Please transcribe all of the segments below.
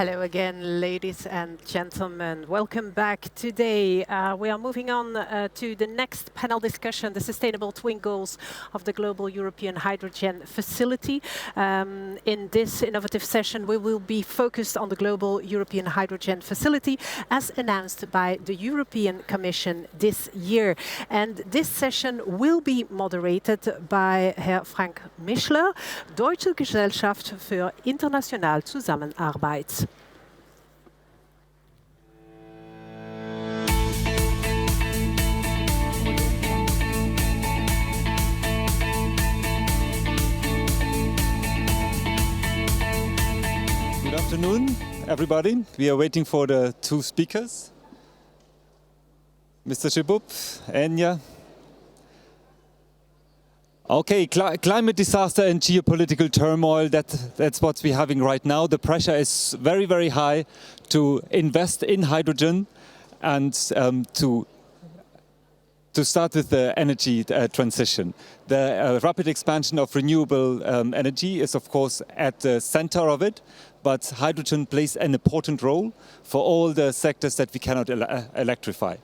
Hello again, ladies and gentlemen. Welcome back. Today, we are moving on to the next panel discussion, the Sustainable Twin Goals of the Global European Hydrogen Facility. In this innovative session, we will be focused on the Global European Hydrogen Facility as announced by the European Commission this year. And this session will be moderated by Herr Frank Mischler, Deutsche Gesellschaft für internationale Zusammenarbeit. Good afternoon, everybody. We are waiting for the two speakers, Mr. Chibub, Enya. Okay, climate disaster and geopolitical turmoil, that's what we're having right now. The pressure is very, very high to invest in hydrogen and to start with the energy transition. The rapid expansion of renewable energy is, of course, at the center of it, but hydrogen plays an important role for all the sectors that we cannot electrify.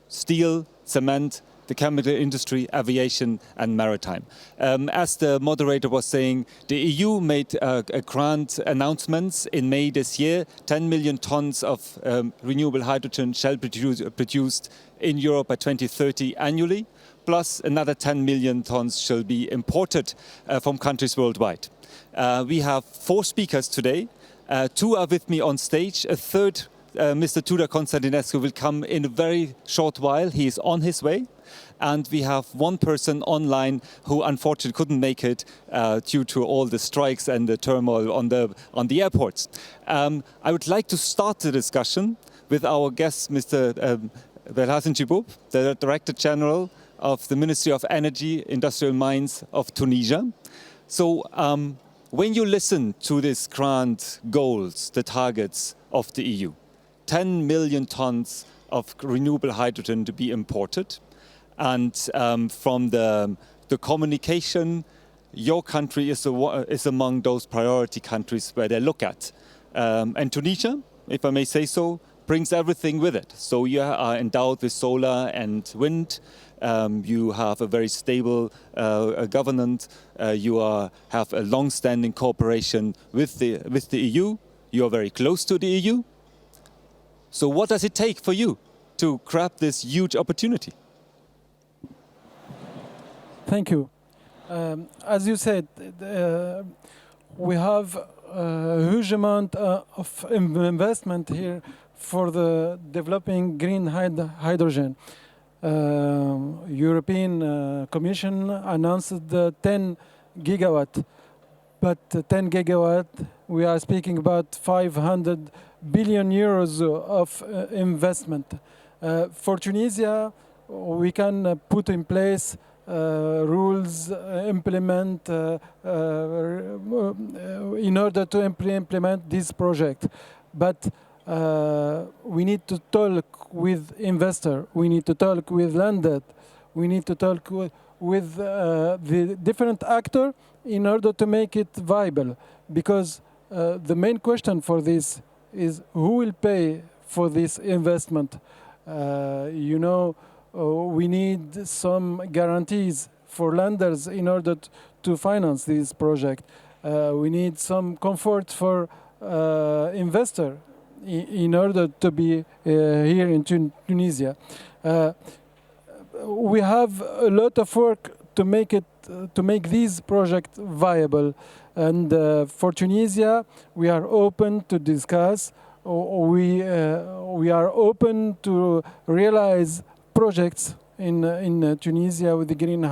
Steel, cement, the chemical industry, aviation and maritime. As the moderator was saying, the EU made a grand announcements in May this year. 10 million tons of renewable hydrogen shall be produced in Europe by 2030 annually, plus another 10 million tons shall be imported from countries worldwide. We have 4 speakers today. 2 are with me on stage. A third, Mr. Tudor Constantinescu, will come in a very short while. He is on his way. And we have 1 person online who unfortunately couldn't make it due to all the strikes and the turmoil on the airports. I would like to start the discussion with our guest, Mr. Belhassen Chibub, the Director General of the Ministry of Energy, Industrial Mines of Tunisia. So when you listen to these grand goals, the targets of the EU, 10 million tons of renewable hydrogen to be imported, and from the communication, your country is among those priority countries where they look at. And Tunisia, if I may say so, brings everything with it. So you are endowed with solar and wind. You have a very stable government. You have a long-standing cooperation with the EU. You are very close to the EU. So what does it take for you to grab this huge opportunity? Thank you. As you said, we have a huge amount of investment here for the developing green hydrogen. European Commission announced the 10 gigawatt, but 10 gigawatt, we are speaking about 500 billion euros of investment. For Tunisia, we can put in place rules, implement in order to implement this project. But we need to talk with investor, we need to talk with lender, we need to talk with the different actors in order to make it viable. Because the main question for this is who will pay for this investment? We need some guarantees for lenders in order to finance this project. We need some comfort for investor in order to be here in Tunisia. We have a lot of work to make this project viable. And for Tunisia, we are open to discuss. We are open to realize projects in Tunisia with the green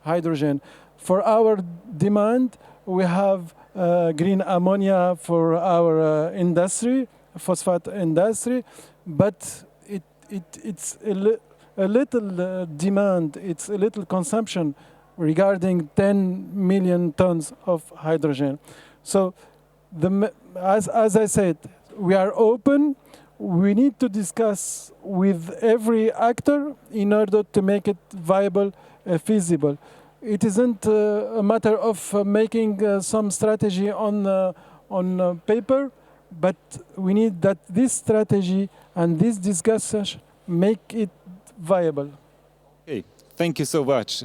hydrogen. For our demand, we have green ammonia for our industry, phosphate industry, but it's a little demand, it's a little consumption regarding 10 million tons of hydrogen. So, as I said, we are open. We need to discuss with every actor in order to make it viable, feasible. It isn't a matter of making some strategy on paper, but we need that this strategy and this discussion make it viable. Okay, thank you so much.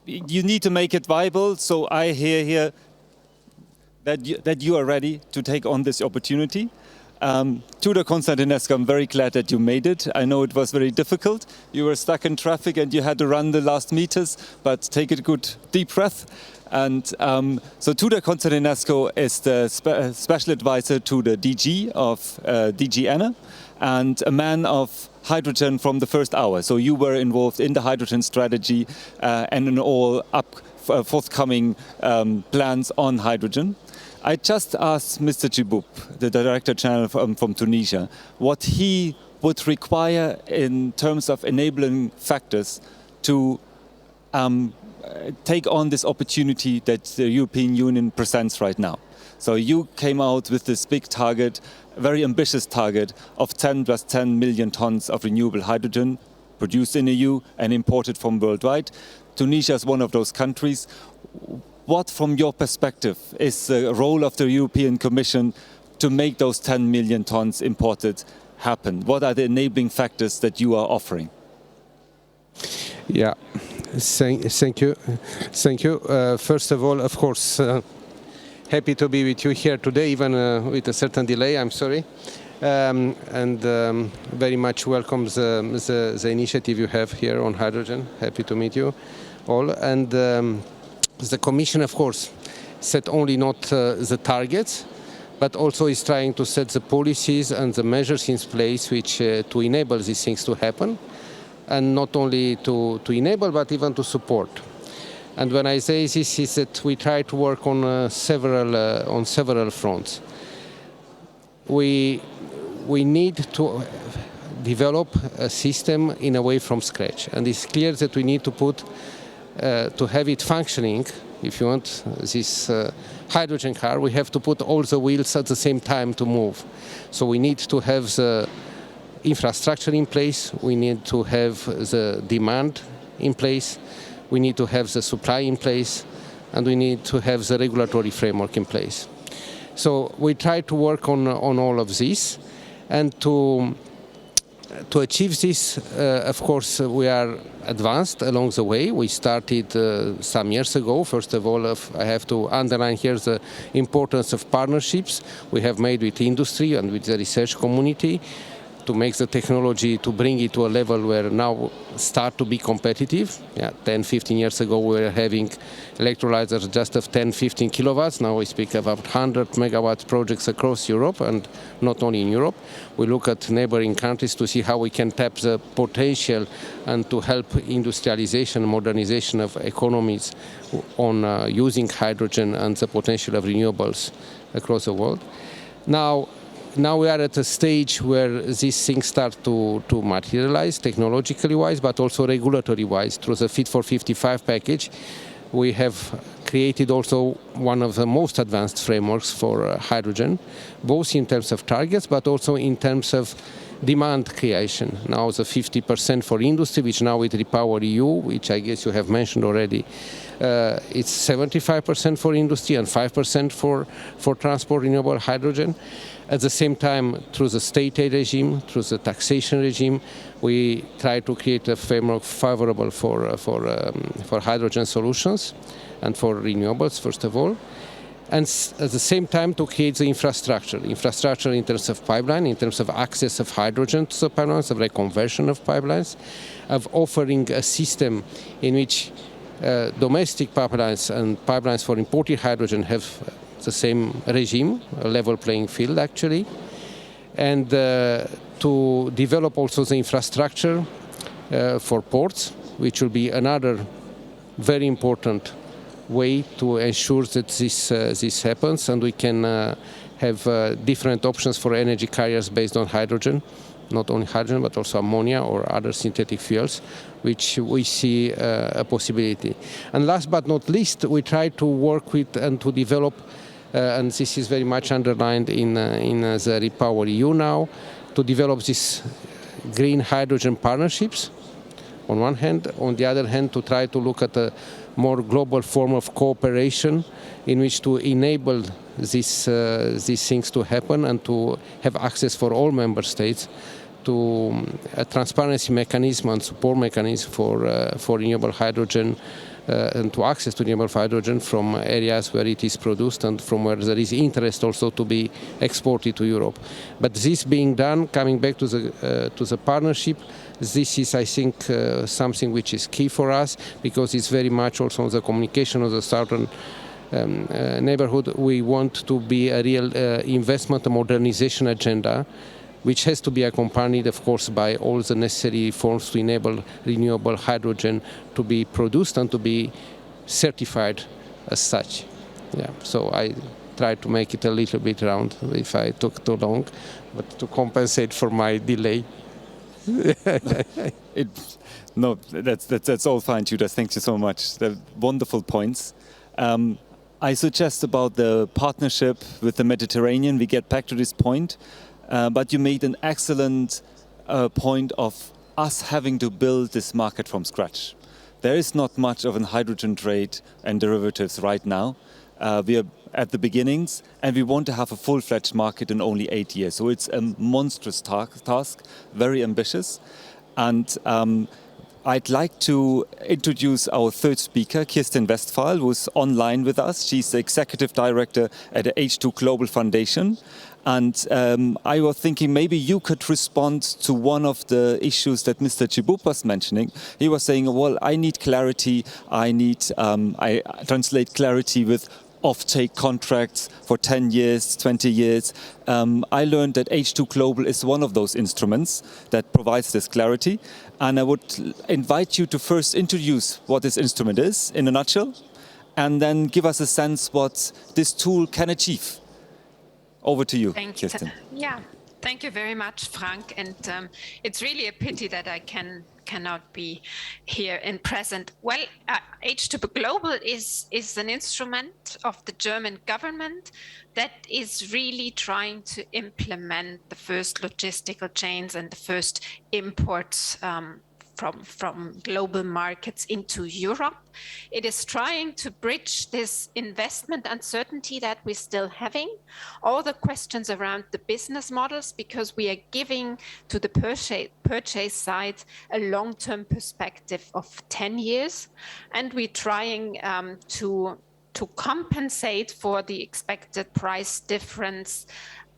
You need to make it viable, so I hear here that you are ready to take on this opportunity. Tudor Constantinescu, I'm very glad that you made it. I know it was very difficult. You were stuck in traffic and you had to run the last meters, but take a good deep breath. And so Tudor Constantinescu is the special advisor to the DG of DG ENA and a man of hydrogen from the first hour. So you were involved in the hydrogen strategy and in all forthcoming plans on hydrogen. I just asked Mr. Djiboub, the Director General from Tunisia, what he would require in terms of enabling factors to take on this opportunity that the European Union presents right now. So you came out with this big target, a very ambitious target of 10 plus 10 million tons of renewable hydrogen produced in the EU and imported from worldwide. Tunisia is one of those countries. What, from your perspective, is the role of the European Commission to make those 10 million tons imported happen? What are the enabling factors that you are offering? Yeah, thank you. First of all, of course, happy to be with you here today, even with a certain delay, I'm sorry. And very much welcome the initiative you have here on hydrogen. Happy to meet you all. And the Commission, of course, set only not the targets, but also is trying to set the policies and the measures in place which to enable these things to happen, and not only to enable, but even to support. And when I say this, is that we try to work on several fronts. We need to develop a system in a way from scratch, and it's clear that we need to put to have it functioning. If you want this hydrogen car, we have to put all the wheels at the same time to move. So we need to have the infrastructure in place, we need to have the demand in place, we need to have the supply in place, and we need to have the regulatory framework in place. So we try to work on all of this, and to achieve this, of course, we are advanced along the way. We started some years ago. First of all, I have to underline here the importance of partnerships we have made with industry and with the research community to make the technology, to bring it to a level where now start to be competitive. 10, 15 years ago we were having electrolyzers just of 10, 15 kilowatts. Now we speak about 100 megawatt projects across Europe, and not only in Europe. We look at neighboring countries to see how we can tap the potential and to help industrialization, modernization of economies on using hydrogen and the potential of renewables across the world. Now we are at a stage where these things start to materialize technologically wise, but also regulatory wise. Through the Fit for 55 package, we have created also one of the most advanced frameworks for hydrogen, both in terms of targets, but also in terms of demand creation. Now the 50% for industry, which now with Repower EU, which I guess you have mentioned already, it's 75% for industry and 5% for transport renewable hydrogen. At the same time, through the state aid regime, through the taxation regime, we try to create a framework favorable for hydrogen solutions and for renewables, first of all. And at the same time to create the infrastructure in terms of pipeline, in terms of access of hydrogen to the pipelines, of reconversion of pipelines, of offering a system in which domestic pipelines and pipelines for imported hydrogen have the same regime, a level playing field actually, and to develop also the infrastructure for ports, which will be another very important way to ensure that this happens, and we can have different options for energy carriers based on hydrogen, not only hydrogen but also ammonia or other synthetic fuels, which we see a possibility. And last but not least, we try to work with and to develop, and this is very much underlined in the Repower EU now, to develop these green hydrogen partnerships on one hand. On the other hand, to try to look at a more global form of cooperation in which to enable these things to happen and to have access for all member states to a transparency mechanism and support mechanism for renewable hydrogen and to access to renewable hydrogen from areas where it is produced and from where there is interest also to be exported to Europe. But this being done, coming back to the partnership, this is, I think, something which is key for us, because it's very much also on the communication of the southern neighborhood. We want to be a real investment and modernization agenda, which has to be accompanied, of course, by all the necessary forms to enable renewable hydrogen to be produced and to be certified as such. Yeah. So I tried to make it a little bit round if I took too long, but to compensate for my delay. No, that's all fine, Judas. Thank you so much. They're wonderful points. I suggest about the partnership with the Mediterranean. We get back to this point. But you made an excellent point of us having to build this market from scratch. There is not much of a hydrogen trade and derivatives right now. We are at the beginnings, and we want to have a full-fledged market in only 8 years. So it's a monstrous task, very ambitious. And I'd like to introduce our third speaker, Kirsten Westphal, who's online with us. She's the Executive Director at the H2 Global Foundation. And I was thinking maybe you could respond to one of the issues that Mr. Chibub was mentioning. He was saying, well, I need clarity. I translate clarity with off-take contracts for 10 years, 20 years. I learned that H2 Global is one of those instruments that provides this clarity. And I would invite you to first introduce what this instrument is in a nutshell, and then give us a sense what this tool can achieve. Over to you, Kirsten. Yeah, thank you very much, Frank. And it's really a pity that I cannot be here in present. Well, H2 Global is an instrument of the German government that is really trying to implement the first logistical chains and the first imports from global markets into Europe. It is trying to bridge this investment uncertainty that we're still having, all the questions around the business models, because we are giving to the purchase side a long-term perspective of 10 years, and we're trying to compensate for the expected price difference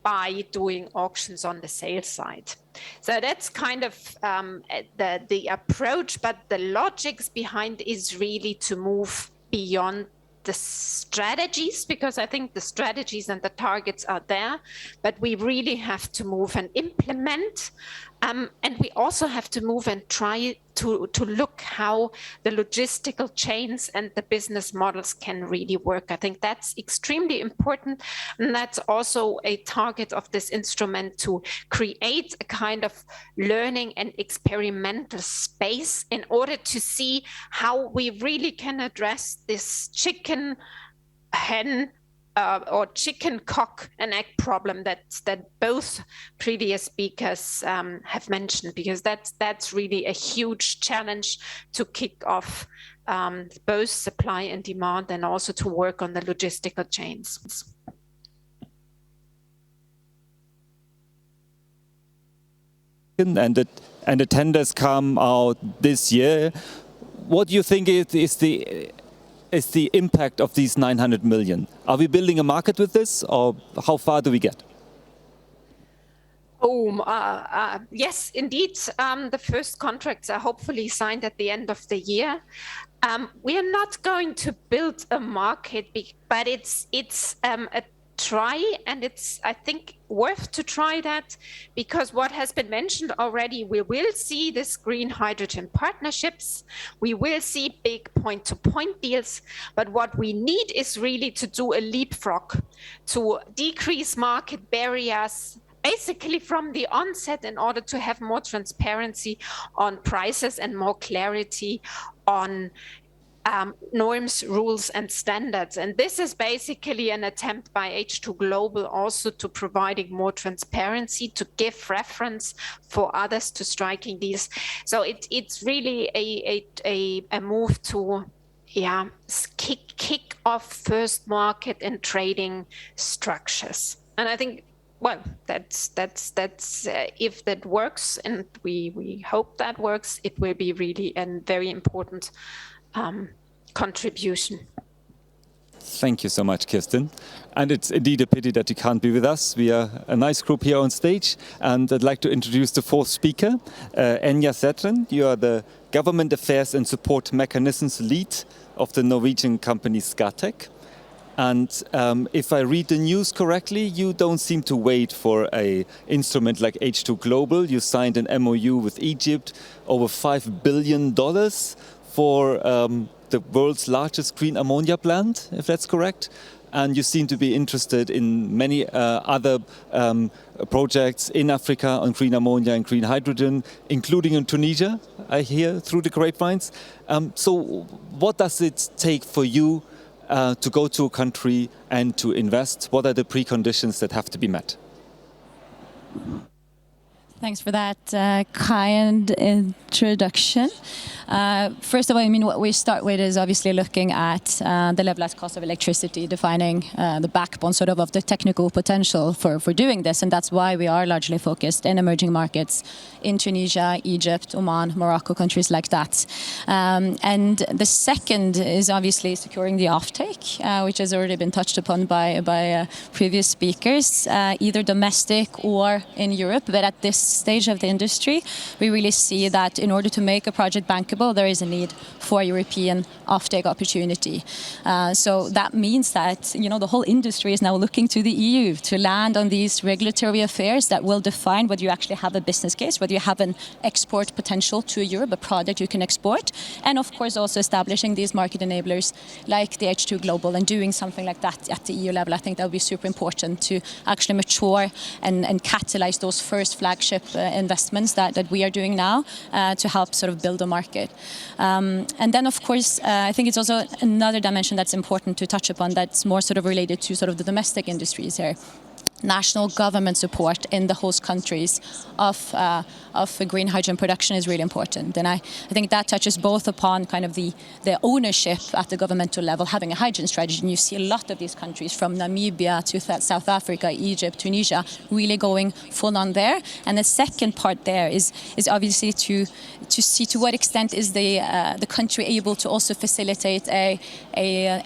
by doing auctions on the sales side. So that's kind of the approach, but the logics behind is really to move beyond the strategies, because I think the strategies and the targets are there, but we really have to move and implement. And we also have to move and try to look how the logistical chains and the business models can really work. I think that's extremely important. And that's also a target of this instrument, to create a kind of learning and experimental space in order to see how we really can address this chicken hen or chicken cock and egg problem that both previous speakers have mentioned, because that's really a huge challenge to kick off both supply and demand, and also to work on the logistical chains. And the tenders come out this year. What do you think is the impact of these 900 million? Are we building a market with this, or how far do we get? Yes, indeed. The first contracts are hopefully signed at the end of the year. We are not going to build a market, but it's a try, and it's, I think, worth to try that, because what has been mentioned already, we will see this green hydrogen partnerships, we will see big point-to-point deals, but what we need is really to do a leapfrog, to decrease market barriers basically from the onset, in order to have more transparency on prices and more clarity on norms, rules, and standards. And this is basically an attempt by H2 Global also to providing more transparency, to give reference for others to striking deals. So it's really a move to kick off first market and trading structures. And I think, well, that's if that works, and we hope that works, it will be really a very important contribution. Thank you so much, Kirsten. And it's indeed a pity that you can't be with us. We are a nice group here on stage, and I'd like to introduce the fourth speaker, Enya Sæthren. You are the Government Affairs and Support Mechanisms Lead of the Norwegian company Scatec. And if I read the news correctly, you don't seem to wait for an instrument like H2 Global. You signed an MOU with Egypt, over $5 billion for the world's largest green ammonia plant, if that's correct. And you seem to be interested in many other projects in Africa on green ammonia and green hydrogen, including in Tunisia, I hear, through the grapevines. So what does it take for you to go to a country and to invest? What are the preconditions that have to be met? Thanks for that kind introduction. First of all, I mean, what we start with is obviously looking at the levelized cost of electricity, defining the backbone sort of the technical potential for doing this. And that's why we are largely focused in emerging markets in Tunisia, Egypt, Oman, Morocco, countries like that. And the second is obviously securing the offtake, which has already been touched upon by previous speakers, either domestic or in Europe. But at this stage of the industry, we really see that in order to make a project bankable, there is a need for European offtake opportunity. So that means that, you know, the whole industry is now looking to the EU to land on these regulatory affairs that will define whether you actually have a business case, whether you have an export potential to Europe, a product you can export, and of course also establishing these market enablers like the H2 Global and doing something like that at the EU level. I think that would be super important to actually mature and catalyze those first flagship investments that we are doing now to help sort of build a market. And then, of course, I think it's also another dimension that's important to touch upon that's more sort of related to sort of the domestic industries here. National government support in the host countries of green hydrogen production is really important. And I think that touches both upon kind of the ownership at the governmental level, having a hydrogen strategy. And you see a lot of these countries from Namibia to South Africa, Egypt, Tunisia, really going full on there. And the second part there is obviously to see to what extent is the country able to also facilitate a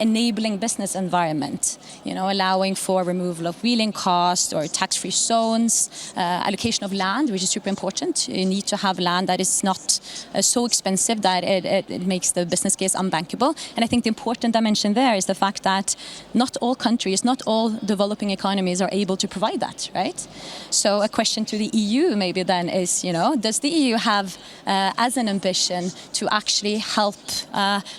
enabling business environment, you know, allowing for removal of wheeling costs or tax-free zones, allocation of land, which is super important. You need to have land that is not so expensive that it makes the business case unbankable. And I think the important dimension there is the fact that not all countries, not all developing economies are able to provide that, right? So a question to the EU maybe then is, you know, does the EU have as an ambition to actually help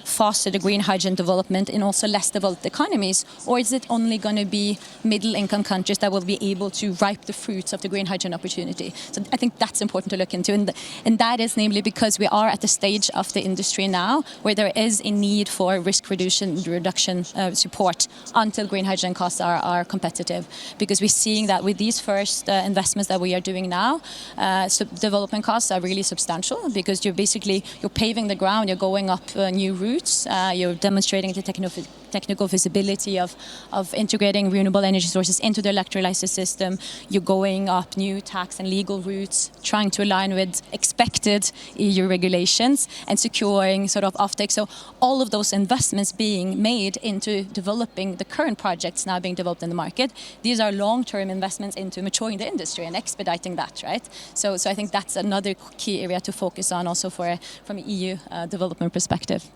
foster the green hydrogen development in also less developed economies, or is it only going to be middle-income countries that will be able to reap the fruits of the green hydrogen opportunity? So I think that's important to look into, and that is namely because we are at the stage of the industry now where there is a need for risk reduction support until green hydrogen costs are competitive, because we're seeing that with these first investments that we are doing now, development costs are really substantial, because you're paving the ground, you're going up new routes, you're demonstrating the technical feasibility of integrating renewable energy sources into the electrolysis system. You're going up new tax and legal routes, trying to align with expected EU regulations and securing sort of offtake. So all of those investments being made into developing the current projects now being developed in the market, these are long-term investments into maturing the industry and expediting that, right? So I think that's another key area to focus on also from an EU development perspective.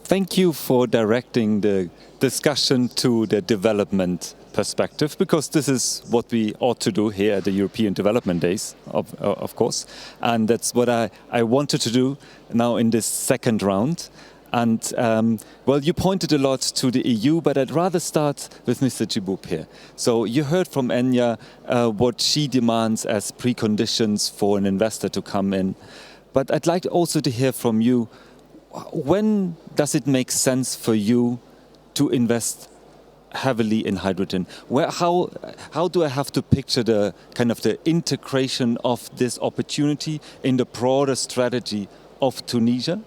Thank you for directing the discussion to the development perspective, because this is what we ought to do here at the European Development Days, of course. And that's what I wanted to do now in this second round. And, well, you pointed a lot to the EU, but I'd rather start with Mr. Djiboub here. So you heard from Enya what she demands as preconditions for an investor to come in. But I'd like also to hear from you, when does it make sense for you to invest heavily in hydrogen? How do I have to picture the kind of the integration of this opportunity in the broader strategy of Tunisia?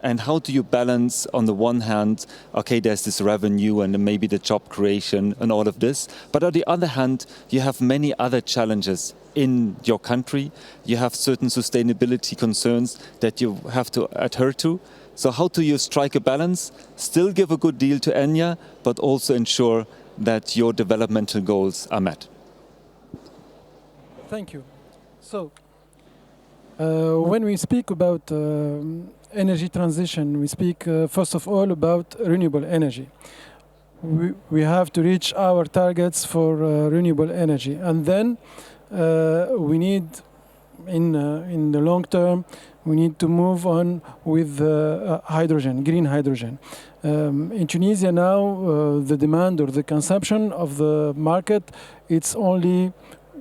And how do you balance, on the one hand, okay, there's this revenue and maybe the job creation and all of this, but on the other hand, you have many other challenges in your country. You have certain sustainability concerns that you have to adhere to. So how do you strike a balance, still give a good deal to Enya, but also ensure that your developmental goals are met? Thank you. So, when we speak about energy transition, we speak first of all about renewable energy. We have to reach our targets for renewable energy, and then we need, in the long term, we need to move on with hydrogen, green hydrogen. In Tunisia now, the demand or the consumption of the market, it's only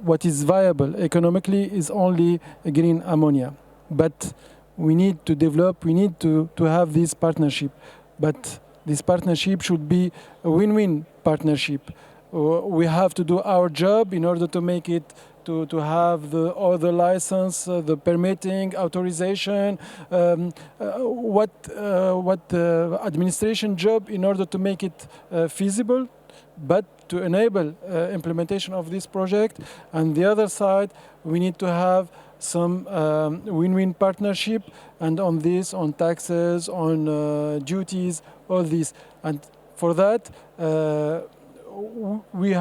what is viable economically is only green ammonia. But we need to develop, we need to have this partnership. But this partnership should be a win-win partnership. We have to do our job in order to make it, to have all the license, the permitting, authorization, what the administration job in order to make it feasible, but to enable implementation of this project. And the other side, we need to have some win-win partnership, and on this, on taxes, on duties, all this. And for that, we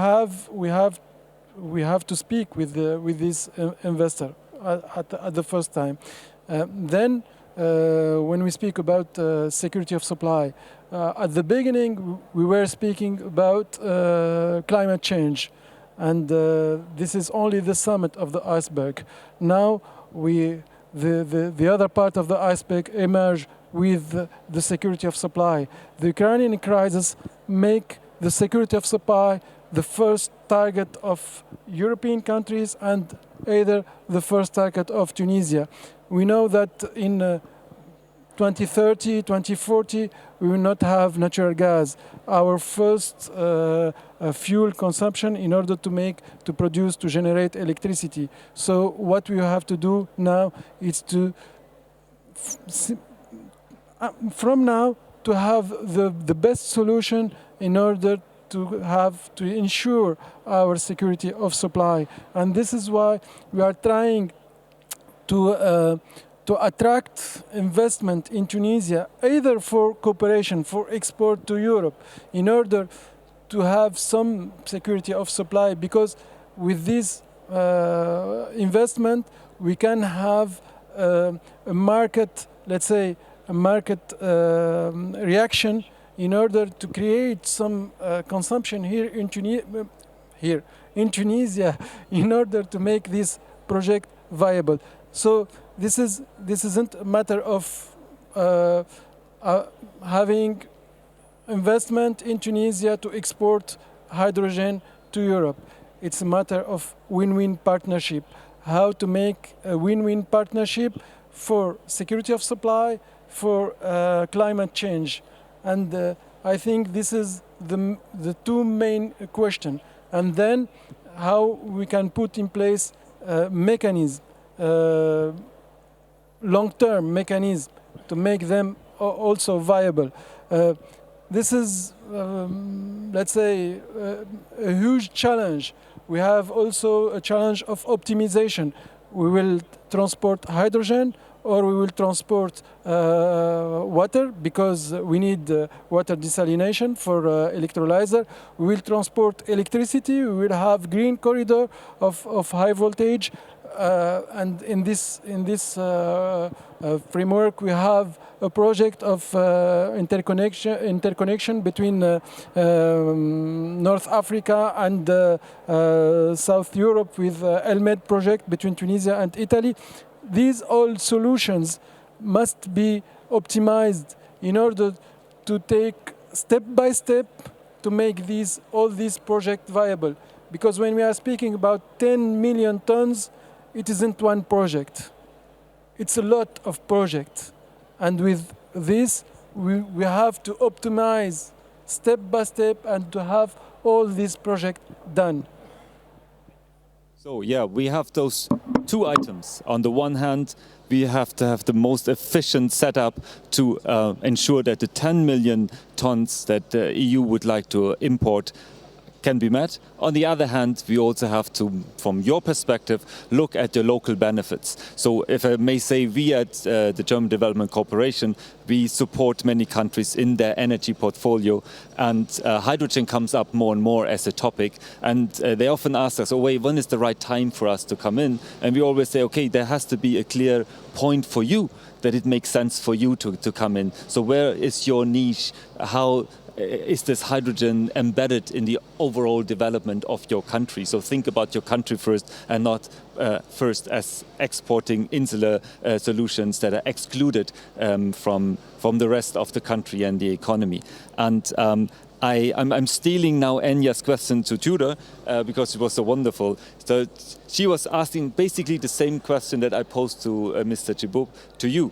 have to speak with this investor at the first time. Then, when we speak about security of supply, at the beginning we were speaking about climate change, and this is only the summit of the iceberg. Now the other part of the iceberg emerge with the security of supply. The Ukrainian crisis make the security of supply the first target of European countries and either the first target of Tunisia. We know that in 2030, 2040, we will not have natural gas. Our first fuel consumption in order to produce, to generate electricity. So what we have to do now is to, from now, to have the best solution in order to ensure our security of supply. And this is why we are trying to attract investment in Tunisia, either for cooperation, for export to Europe, in order to have some security of supply, because with this investment we can have a market, let's say, a market reaction in order to create some consumption here in Tunisia, in order to make this project viable. So this isn't a matter of having investment in Tunisia to export hydrogen to Europe. It's a matter of win-win partnership. How to make a win-win partnership for security of supply, for climate change. And I think this is the two main questions. And then how we can put in place mechanism, long-term mechanism, to make them also viable. This is, let's say, a huge challenge. We have also a challenge of optimization. We will transport hydrogen, or we will transport water, because we need water desalination for electrolyzer. We will transport electricity. We will have green corridor of high voltage. And in this framework, we have a project of interconnection between North Africa and South Europe, with ELMED project between Tunisia and Italy. These all solutions must be optimized in order to take step by step to make all these projects viable. Because when we are speaking about 10 million tons, it isn't one project. It's a lot of projects. And with this, we have to optimize step by step and to have all these projects done. So yeah, we have those two items. On the one hand, we have to have the most efficient setup to ensure that the 10 million tons that the EU would like to import can be met. On the other hand, we also have to, from your perspective, look at the local benefits. So if I may say, we at the German Development Corporation, we support many countries in their energy portfolio, and hydrogen comes up more and more as a topic. And they often ask us, oh wait, when is the right time for us to come in? And we always say, okay, there has to be a clear point for you that it makes sense for you to come in. So where is your niche? How is this hydrogen embedded in the overall development of your country? So think about your country first, and not first as exporting insular solutions that are excluded from the rest of the country and the economy. And I'm stealing now Enya's question to Tudor because it was so wonderful. So she was asking basically the same question that I posed to Mr. Chibub to you.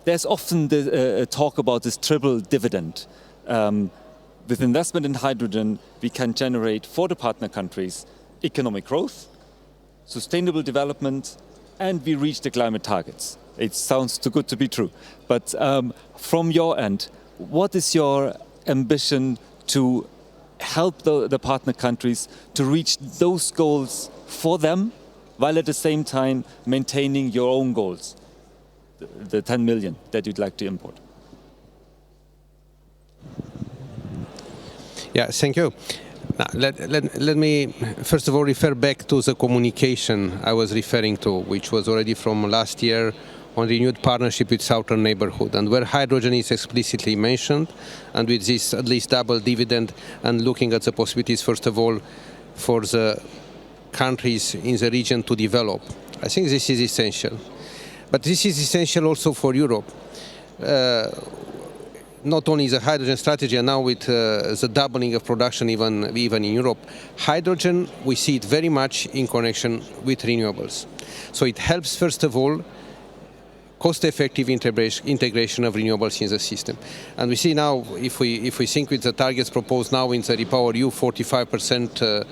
There's often the talk about this triple dividend. With investment in hydrogen, we can generate for the partner countries economic growth, sustainable development, and we reach the climate targets. It sounds too good to be true. But from your end, what is your ambition to help the partner countries to reach those goals for them, while at the same time maintaining your own goals? The 10 million that you'd like to import. Yeah, thank you. Now, let me first of all refer back to the communication I was referring to, which was already from last year on renewed partnership with Southern Neighborhood, and where hydrogen is explicitly mentioned, and with this at least double dividend, and looking at the possibilities first of all for the countries in the region to develop. I think this is essential. But this is essential also for Europe. Not only the hydrogen strategy, and now with the doubling of production even in Europe, hydrogen, we see it very much in connection with renewables. So it helps, first of all, cost-effective integration of renewables in the system. And we see now, if we think with the targets proposed now in the REPowerEU, 45%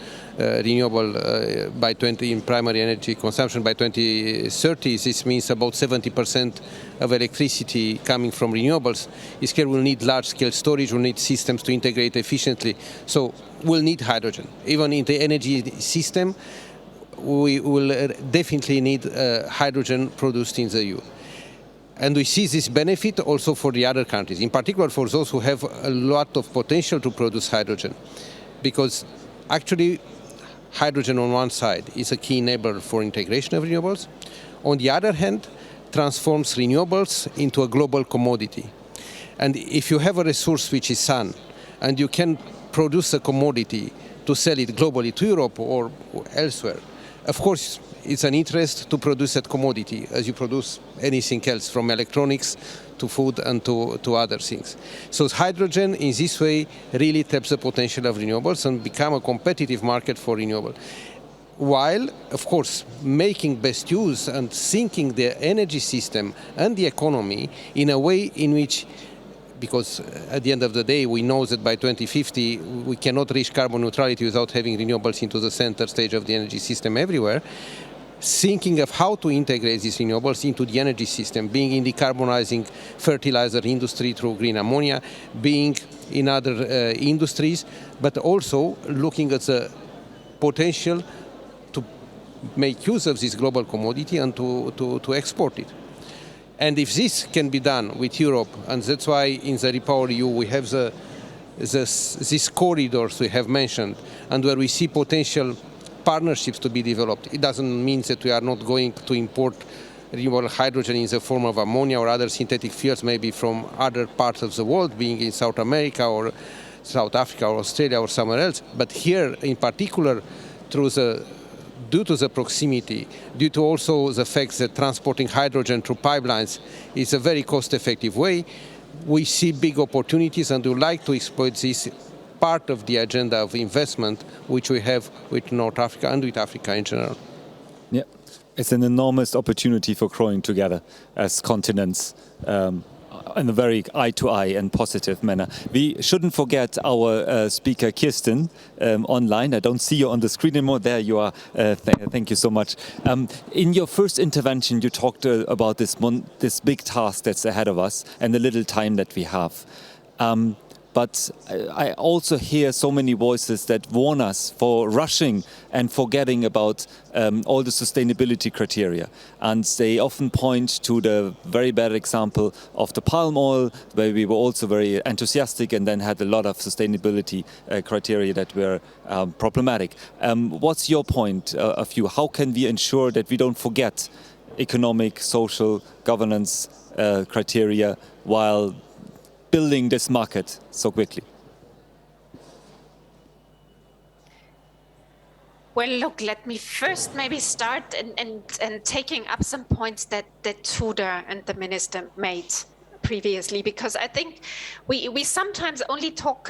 renewable by 20 in primary energy consumption by 2030, this means about 70% of electricity coming from renewables. This here will need large-scale storage, will need systems to integrate efficiently. So we'll need hydrogen. Even in the energy system, we will definitely need hydrogen produced in the EU. And we see this benefit also for the other countries, in particular for those who have a lot of potential to produce hydrogen. Because actually, hydrogen on one side is a key enabler for integration of renewables. On the other hand, transforms renewables into a global commodity. And if you have a resource which is sun, and you can produce a commodity to sell it globally to Europe or elsewhere, of course, it's an interest to produce that commodity as you produce anything else, from electronics to food and to other things. So hydrogen in this way really taps the potential of renewables and become a competitive market for renewable. While, of course, making best use and thinking the energy system and the economy in a way in which, because at the end of the day, we know that by 2050, we cannot reach carbon neutrality without having renewables into the center stage of the energy system everywhere. Thinking of how to integrate these renewables into the energy system, being in decarbonizing fertilizer industry through green ammonia, being in other industries, but also looking at the potential to make use of this global commodity and to export it. And if this can be done with Europe, and that's why in the REPowerEU we have these corridors we have mentioned, and where we see potential partnerships to be developed. It doesn't mean that we are not going to import renewable hydrogen in the form of ammonia or other synthetic fuels, maybe from other parts of the world, being in South America or South Africa or Australia or somewhere else. But here, in particular, due to the proximity, due to also the fact that transporting hydrogen through pipelines is a very cost-effective way, we see big opportunities, and we would like to exploit this part of the agenda of investment which we have with North Africa and with Africa in general. Yeah, It's an enormous opportunity for growing together as continents in a very eye-to-eye and positive manner. We shouldn't forget our speaker, Kirsten, online. I don't see you on the screen anymore. There you are. Thank you so much. In your first intervention, you talked about this big task that's ahead of us and the little time that we have. But I also hear so many voices that warn us for rushing and forgetting about all the sustainability criteria. And they often point to the very bad example of the palm oil, where we were also very enthusiastic and then had a lot of sustainability criteria that were problematic. What's your point of view? How can we ensure that we don't forget economic, social, governance criteria while building this market so quickly? Well, look, let me first maybe start and taking up some points that Tudor and the minister made previously, because I think we sometimes only talk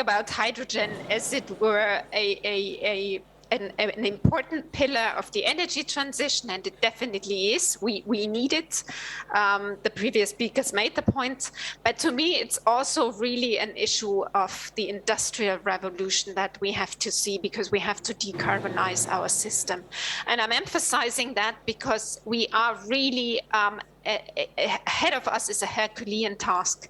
about hydrogen as it were an important pillar of the energy transition, and it definitely is. We need it. The previous speakers made the point, but to me, it's also really an issue of the industrial revolution that we have to see, because we have to decarbonize our system. And I'm emphasizing that because we are really ahead of us is a Herculean task.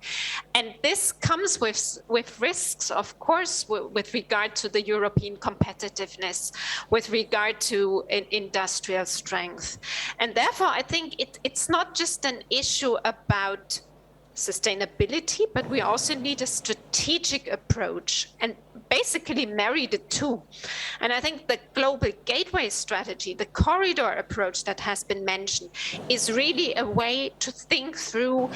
And this comes with risks, of course, with regard to the European competitiveness, with regard to industrial strength. And therefore, I think it's not just an issue about sustainability, but we also need a strategic approach and basically marry the two. And I think the global gateway strategy, the corridor approach that has been mentioned, is really a way to think through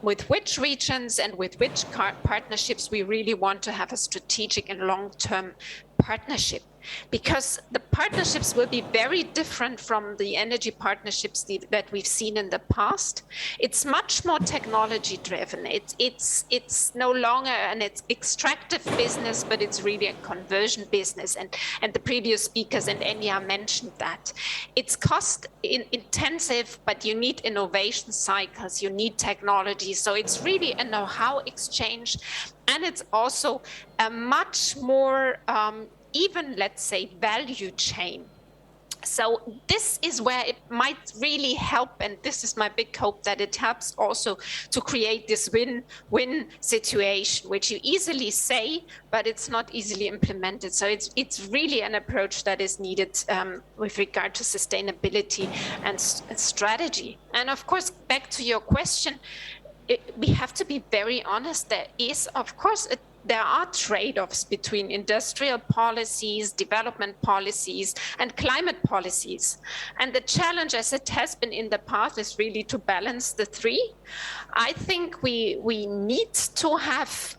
with which regions and with which partnerships we really want to have a strategic and long-term partnership. Because the partnerships will be very different from the energy partnerships that we've seen in the past. It's much more technology driven. It's no longer an extractive business, but it's really a conversion business. And the previous speakers and Enya mentioned that. It's cost intensive, but you need innovation cycles, you need technology. So it's really a know-how exchange. And it's also a much more even, let's say, value chain. So this is where it might really help, and this is my big hope, that it helps also to create this win-win situation, which you easily say, but it's not easily implemented. So it's really an approach that is needed with regard to sustainability and strategy. And of course, back to your question, we have to be very honest. There is, of course, there are trade-offs between industrial policies, development policies, and climate policies. And the challenge, as it has been in the past, is really to balance the three. I think we need to have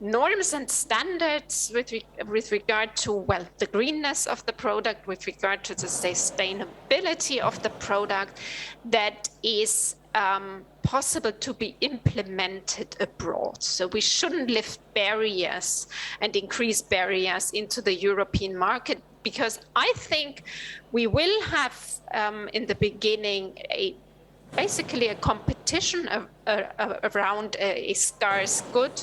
norms and standards with regard to, well, the greenness of the product, with regard to the sustainability of the product that is possible to be implemented abroad. So we shouldn't lift barriers and increase barriers into the European market, because I think we will have in the beginning basically a competition around a scarce good.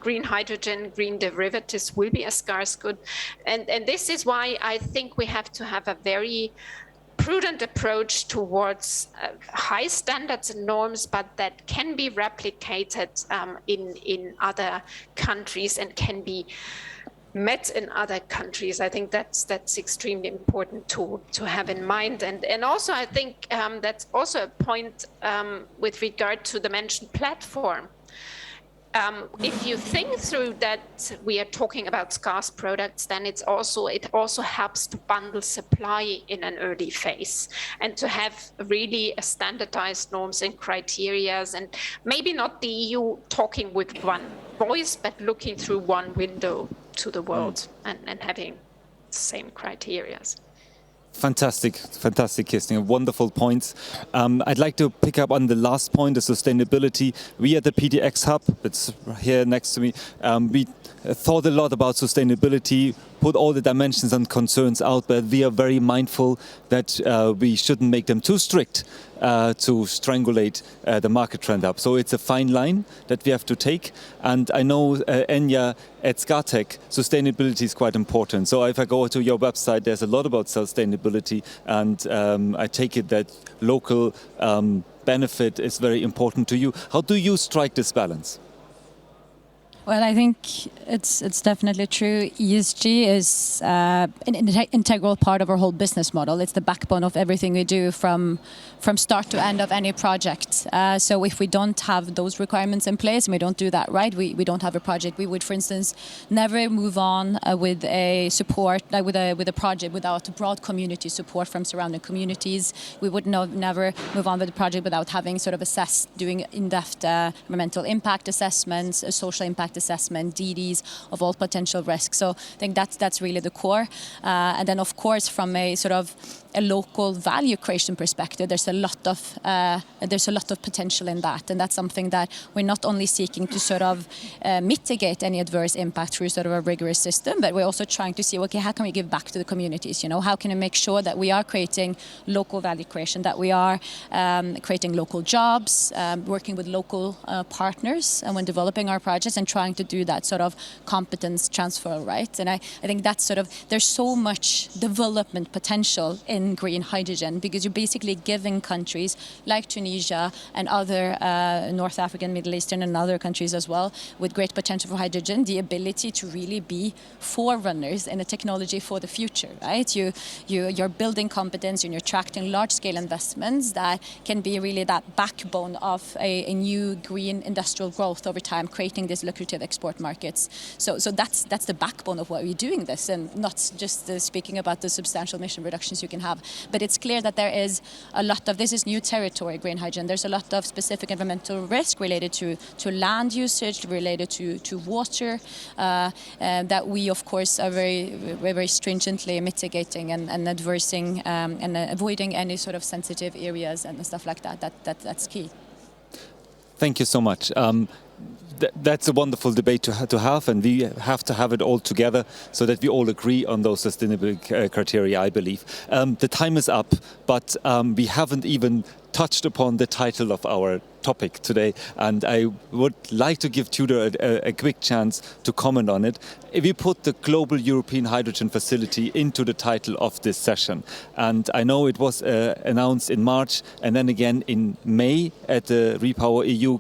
Green hydrogen, green derivatives will be a scarce good. And this is why I think we have to have a very prudent approach towards high standards and norms, but that can be replicated in other countries and can be met in other countries. I think that's extremely important to have in mind. And also, I think that's also a point with regard to the mentioned platform. If you think through that we are talking about scarce products, then it also helps to bundle supply in an early phase and to have really a standardized norms and criteria, and maybe not the EU talking with one voice, but looking through one window to the world and having the same criteria. Fantastic, Kirsten. Wonderful points. I'd like to pick up on the last point, the sustainability. We at the PDX Hub, it's here next to me, we thought a lot about sustainability, put all the dimensions and concerns out, but we are very mindful that we shouldn't make them too strict to strangulate the market trend up. So it's a fine line that we have to take. And I know, Enya, at SCATEC, sustainability is quite important. So if I go to your website, there's a lot about sustainability, and I take it that local benefit is very important to you. How do you strike this balance? Well, I think it's definitely true. ESG is an integral part of our whole business model. It's the backbone of everything we do from start to end of any project. So if we don't have those requirements in place and we don't do that right, we don't have a project. We would, for instance, never move on with a support, with a project without broad community support from surrounding communities. We would never move on with a project without having sort of doing in-depth environmental impact assessments, social impact assessment, DDs of all potential risks. So I think that's really the core. And then, of course, from a sort of a local value creation perspective, there's a lot of potential in that, and that's something that we're not only seeking to sort of mitigate any adverse impact through sort of a rigorous system, but we're also trying to see, okay, how can we give back to the communities? You know, how can we make sure that we are creating local value creation, that we are creating local jobs, working with local partners, and when developing our projects and trying to do that sort of competence transfer, right? And I think that's sort of, there's so much development potential in green hydrogen, because you're basically giving countries like Tunisia and other North African, Middle Eastern and other countries as well with great potential for hydrogen the ability to really be forerunners in a technology for the future, right? You're building competence and you're attracting large-scale investments that can be really that backbone of a new green industrial growth over time, creating these lucrative export markets. So that's the backbone of why we're doing this, and not just speaking about the substantial emission reductions you can have. But it's clear that there is a lot of, this is new territory, green hydrogen. There's a lot of specific environmental risk related to land usage, related to water, that we, of course, are very stringently mitigating and adversing and avoiding any sort of sensitive areas and stuff like that. That's key. Thank you so much. That's a wonderful debate to have, and we have to have it all together so that we all agree on those sustainability criteria, I believe. The time is up, but we haven't even touched upon the title of our topic today, and I would like to give Tudor a quick chance to comment on it. If we put the Global European Hydrogen Facility into the title of this session, and I know it was announced in March and then again in May at the Repower EU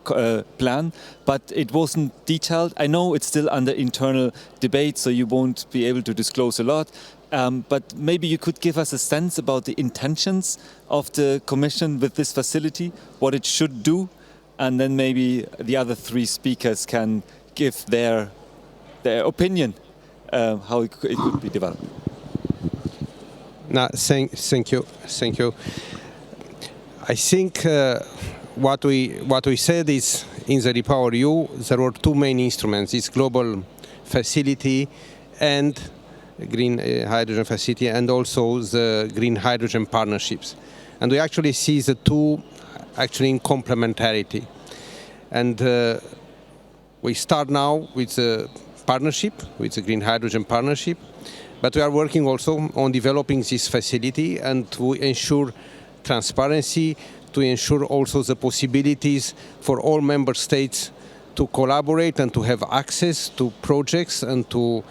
plan, but it wasn't detailed. I know it's still under internal debate, so you won't be able to disclose a lot. But maybe you could give us a sense about the intentions of the Commission with this facility, what it should do, and then maybe the other three speakers can give their opinion how it could be developed. No, thank you. I think what we said is in the Repower EU there were two main instruments: this global facility and green hydrogen facility, and also the green hydrogen partnerships. And we actually see the two actually in complementarity. And we start now with the partnership, with the green hydrogen partnership, but we are working also on developing this facility and to ensure transparency, to ensure also the possibilities for all member states to collaborate and to have access to projects and to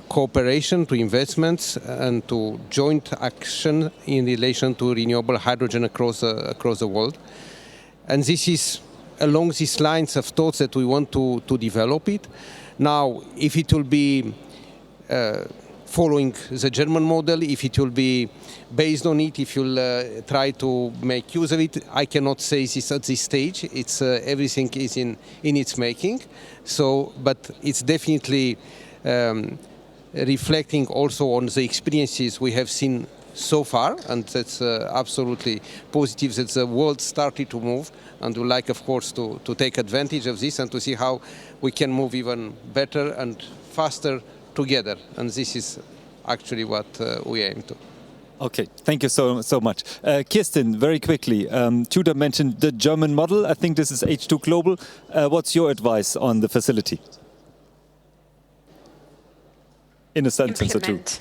cooperation, to investments, and to joint action in relation to renewable hydrogen across the world. And this is along these lines of thoughts that we want to develop it. Now, if it will be following the German model, if it will be based on it, if you'll try to make use of it, I cannot say this at this stage. It's everything is in its making. So, but it's definitely reflecting also on the experiences we have seen so far, and that's absolutely positive that the world started to move, and we like, of course, to take advantage of this and to see how we can move even better and faster together, and this is actually what we aim to. Okay, thank you so much. Kirsten, very quickly, Tudor mentioned the German model. I think this is H2 Global. What's your advice on the facility? in a sentence or two. implement.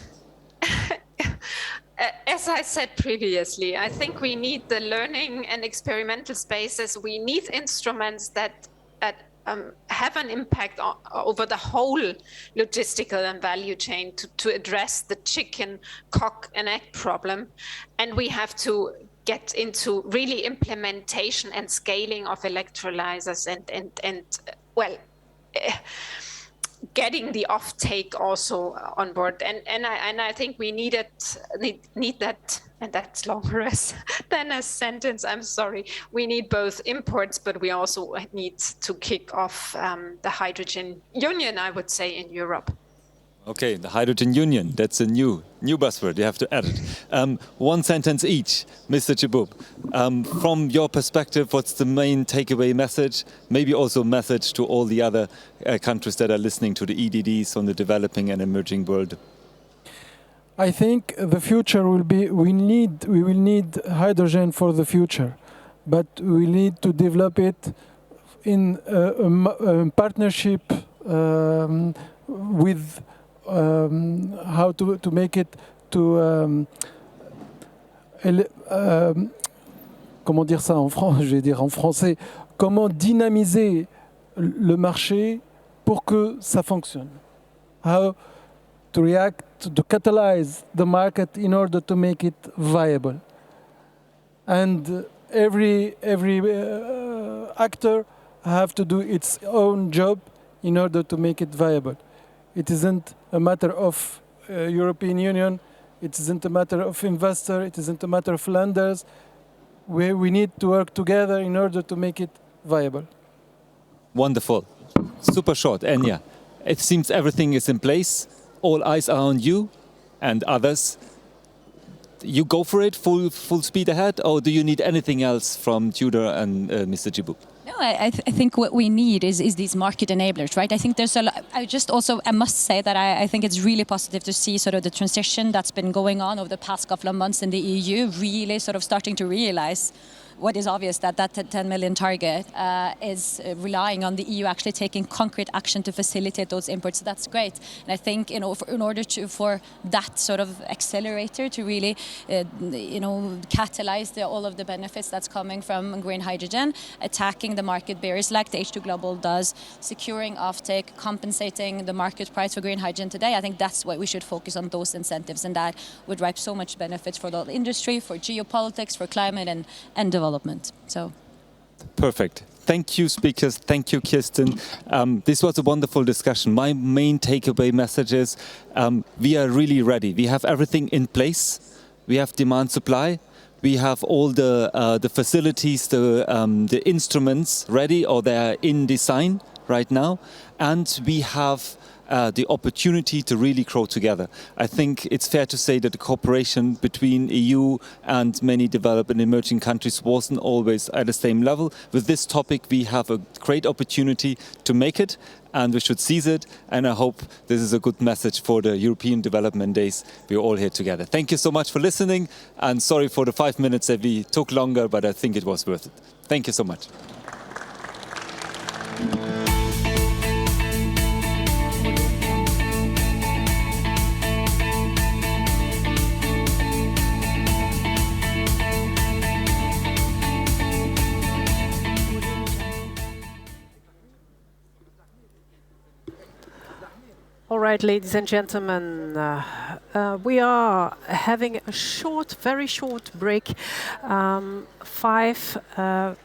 As I said previously, I think we need the learning and experimental spaces. We need instruments that have an impact over the whole logistical and value chain to address the chicken, cock and egg problem. And we have to get into really implementation and scaling of electrolyzers and getting the offtake also on board, and I think we need that, and that's longer than a sentence. I'm sorry. We need both imports, but we also need to kick off the hydrogen union, I would say, in Europe. Okay, the hydrogen union. That's a new buzzword. You have to add it. One sentence each, Mr. Chibub. From your perspective, what's the main takeaway message? Maybe also a message to all the other countries that are listening to the EDDs on the developing and emerging world. I think the future will be, we will need hydrogen for the future, but we need to develop it in a partnership with how to make it to comment dire ça en je vais dire en français, comment dynamiser le marché pour que ça fonctionne. How to react, to catalyze the market in order to make it viable. And every actor have to do its own job in order to make it viable. It isn't a matter of European Union, it isn't a matter of investor, it isn't a matter of lenders. We need to work together in order to make it viable. Wonderful. Super short. Enya, it seems everything is in place. All eyes are on you and others. You go for it, full speed ahead, or do you need anything else from Tudor and Mr. Chibub? No, I think what we need is these market enablers, right? I think there's a lot. I must say that I think it's really positive to see sort of the transition that's been going on over the past couple of months in the EU, really sort of starting to realize what is obvious, that 10 million target is relying on the EU actually taking concrete action to facilitate those imports. So that's great. And I think in order for that sort of accelerator to really catalyze all of the benefits that's coming from green hydrogen, attacking the market barriers like the H2 Global does, securing offtake, compensating the market price for green hydrogen today, I think that's what we should focus on, those incentives, and that would drive so much benefits for the industry, for geopolitics, for climate and development. So, perfect. Thank you, speakers. Thank you, Kirsten. This was a wonderful discussion. My main takeaway message is we are really ready. We have everything in place. We have demand supply. We have all the facilities, the instruments ready, or they are in design right now, and we have the opportunity to really grow together. I think it's fair to say that the cooperation between EU and many developed and emerging countries wasn't always at the same level. With this topic, we have a great opportunity to make it, and we should seize it. And I hope this is a good message for the European Development Days. We're all here together. Thank you so much for listening, and sorry for the 5 minutes that we took longer, but I think it was worth it. Thank you so much. All right, ladies and gentlemen, we are having a very short break, 5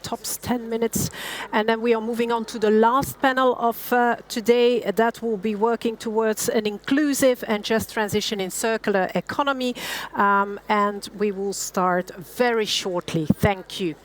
tops 10 minutes, and then we are moving on to the last panel of today that will be working towards an inclusive and just transition in circular economy, and we will start very shortly. Thank you.